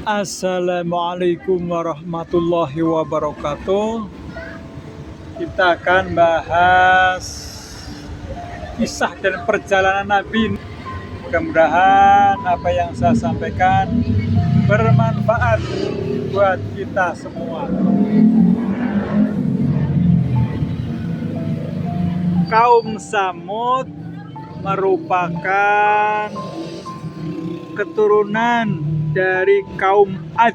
Assalamualaikum warahmatullahi wabarakatuh. Kita akan bahas kisah dan perjalanan Nabi. Mudah-mudahan apa yang saya sampaikan bermanfaat buat kita semua. Kaum Tsamud merupakan keturunan dari kaum Ad.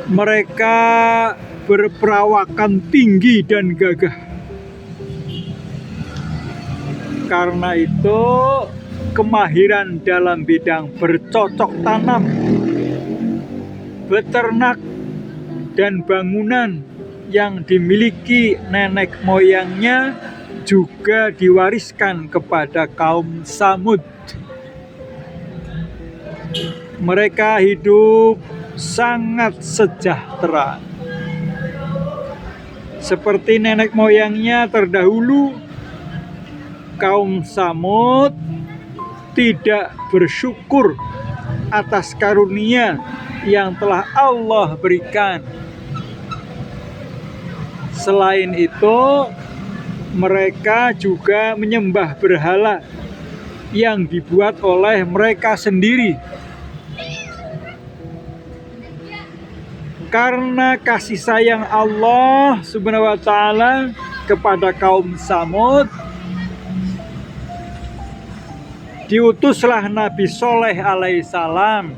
Mereka berperawakan tinggi dan gagah. Karena itu, kemahiran dalam bidang bercocok tanam, beternak, dan bangunan yang dimiliki nenek moyangnya juga diwariskan kepada kaum Tsamud. Mereka hidup sangat sejahtera. Seperti nenek moyangnya terdahulu, kaum Tsamud tidak bersyukur atas karunia yang telah Allah berikan. Selain itu, mereka juga menyembah berhala yang dibuat oleh mereka sendiri. Karena kasih sayang Allah Subhanahu wa ta'ala kepada kaum Tsamud, diutuslah Nabi Shaleh alaihissalam.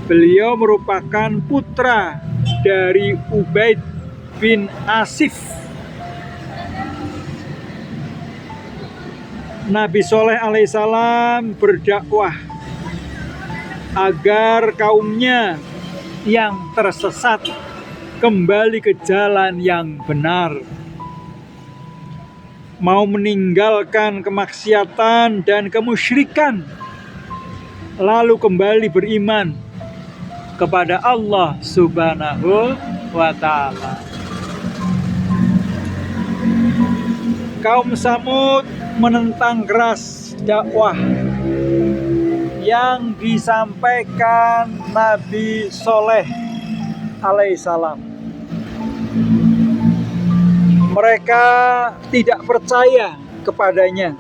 Beliau merupakan putra dari Ubaid bin Asif. Nabi Shaleh alaihissalam berdakwah agar kaumnya yang tersesat kembali ke jalan yang benar, mau meninggalkan kemaksiatan dan kemusyrikan, lalu kembali beriman kepada Allah Subhanahu wa ta'ala. Kaum Tsamud menentang keras dakwah yang disampaikan Nabi Shaleh alaihissalam. Mereka tidak percaya kepadanya,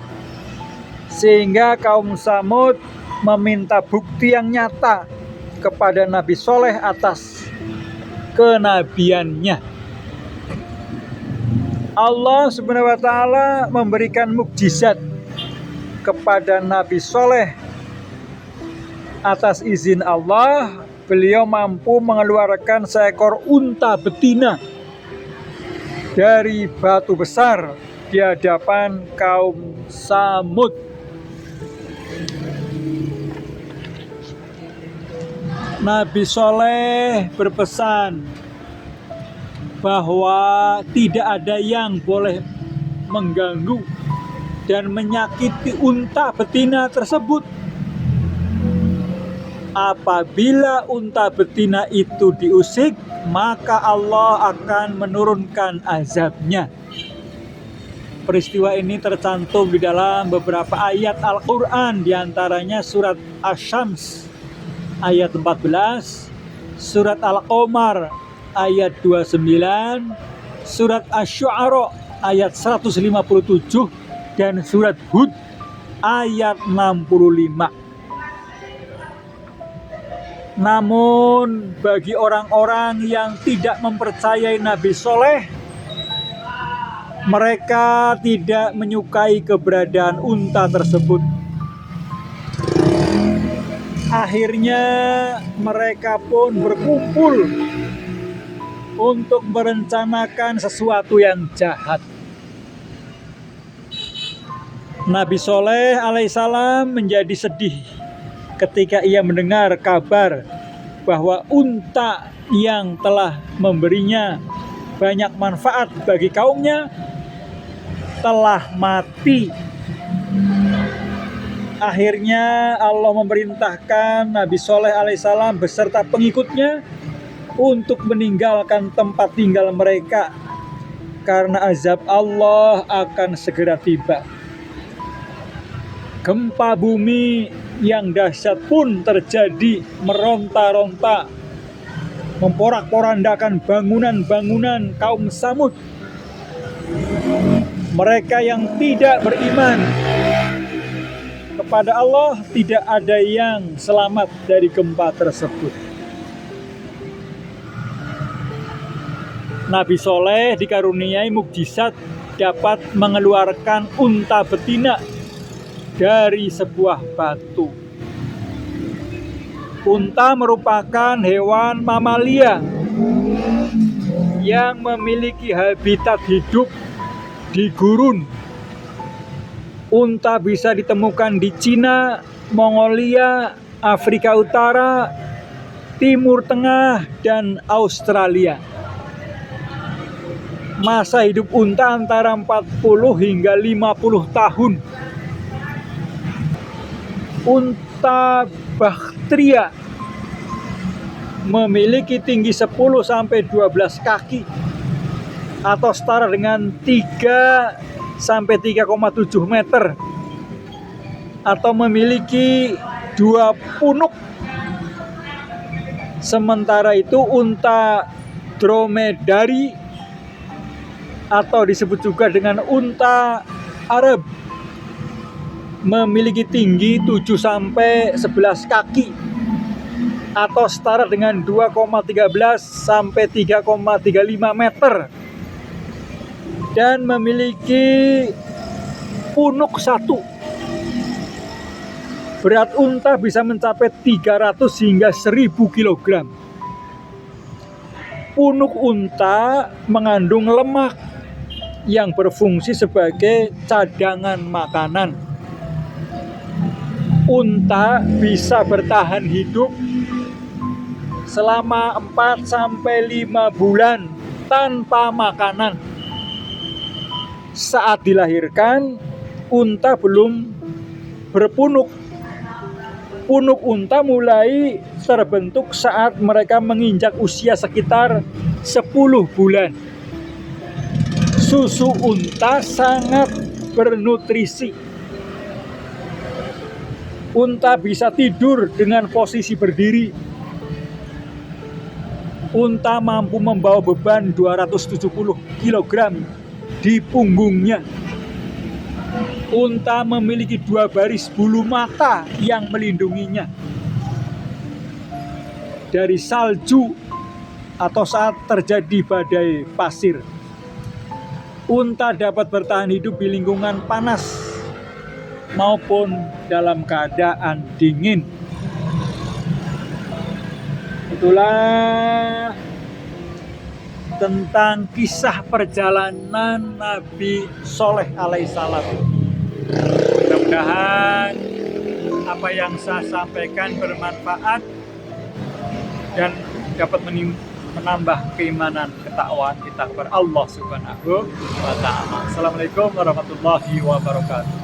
sehingga kaum Tsamud meminta bukti yang nyata kepada Nabi Shaleh atas kenabiannya. Allah Subhanahu wa ta'ala memberikan mukjizat kepada Nabi Shaleh. Atas izin Allah, beliau mampu mengeluarkan seekor unta betina dari batu besar di hadapan kaum Tsamud. Nabi Shaleh berpesan bahwa tidak ada yang boleh mengganggu dan menyakiti unta betina tersebut. Apabila unta betina itu diusik, maka Allah akan menurunkan azabnya. Peristiwa ini tercantum di dalam beberapa ayat Al-Quran, diantaranya surat Asy-Syams ayat 14, surat Al-Qamar ayat 29, surat Asy-Syu'ara ayat 157, dan surat Hud ayat 65. Namun bagi orang-orang yang tidak mempercayai Nabi Shaleh, mereka tidak menyukai keberadaan unta tersebut. Akhirnya mereka pun berkumpul untuk merencanakan sesuatu yang jahat. Nabi Shaleh alaihissalam menjadi sedih ketika ia mendengar kabar bahwa unta yang telah memberinya banyak manfaat bagi kaumnya telah mati. Akhirnya Allah memerintahkan Nabi Shaleh alaihissalam beserta pengikutnya untuk meninggalkan tempat tinggal mereka karena azab Allah akan segera tiba. Gempa bumi yang dahsyat pun terjadi, meronta-ronta, memporak-porandakan bangunan-bangunan kaum Samud. Mereka yang tidak beriman kepada Allah, tidak ada yang selamat dari gempa tersebut. Nabi Soleh dikaruniai mukjizat dapat mengeluarkan unta betina dari sebuah batu. Unta merupakan hewan mamalia yang memiliki habitat hidup di gurun. Unta bisa ditemukan di Cina, Mongolia, Afrika Utara, Timur Tengah, dan Australia. Masa hidup unta antara 40 hingga 50 tahun. Unta Baktria memiliki tinggi 10 sampai 12 kaki atau setara dengan 3 sampai 3,7 meter, atau memiliki 2 punuk. Sementara itu unta dromedari atau disebut juga dengan unta Arab memiliki tinggi 7 sampai 11 kaki atau setara dengan 2,13 sampai 3,35 meter dan memiliki punuk 1. Berat unta bisa mencapai 300 hingga 1000 kg. Punuk unta mengandung lemak yang berfungsi sebagai cadangan makanan. Unta bisa bertahan hidup selama 4 sampai 5 bulan tanpa makanan. Saat dilahirkan, unta belum berpunuk. Punuk unta mulai terbentuk saat mereka menginjak usia sekitar 10 bulan. Susu unta sangat bernutrisi. Unta bisa tidur dengan posisi berdiri. Unta mampu membawa beban 270 kg di punggungnya. Unta memiliki 2 baris bulu mata yang melindunginya dari salju atau saat terjadi badai pasir. Unta dapat bertahan hidup di lingkungan panas maupun dalam keadaan dingin. Itulah tentang kisah perjalanan Nabi Soleh alaihissalam. Mudah-mudahan apa yang saya sampaikan bermanfaat dan dapat menambah keimanan ketakwaan kita kepada Allah Subhanahu wa Ta'ala. Assalamualaikum warahmatullahi wabarakatuh.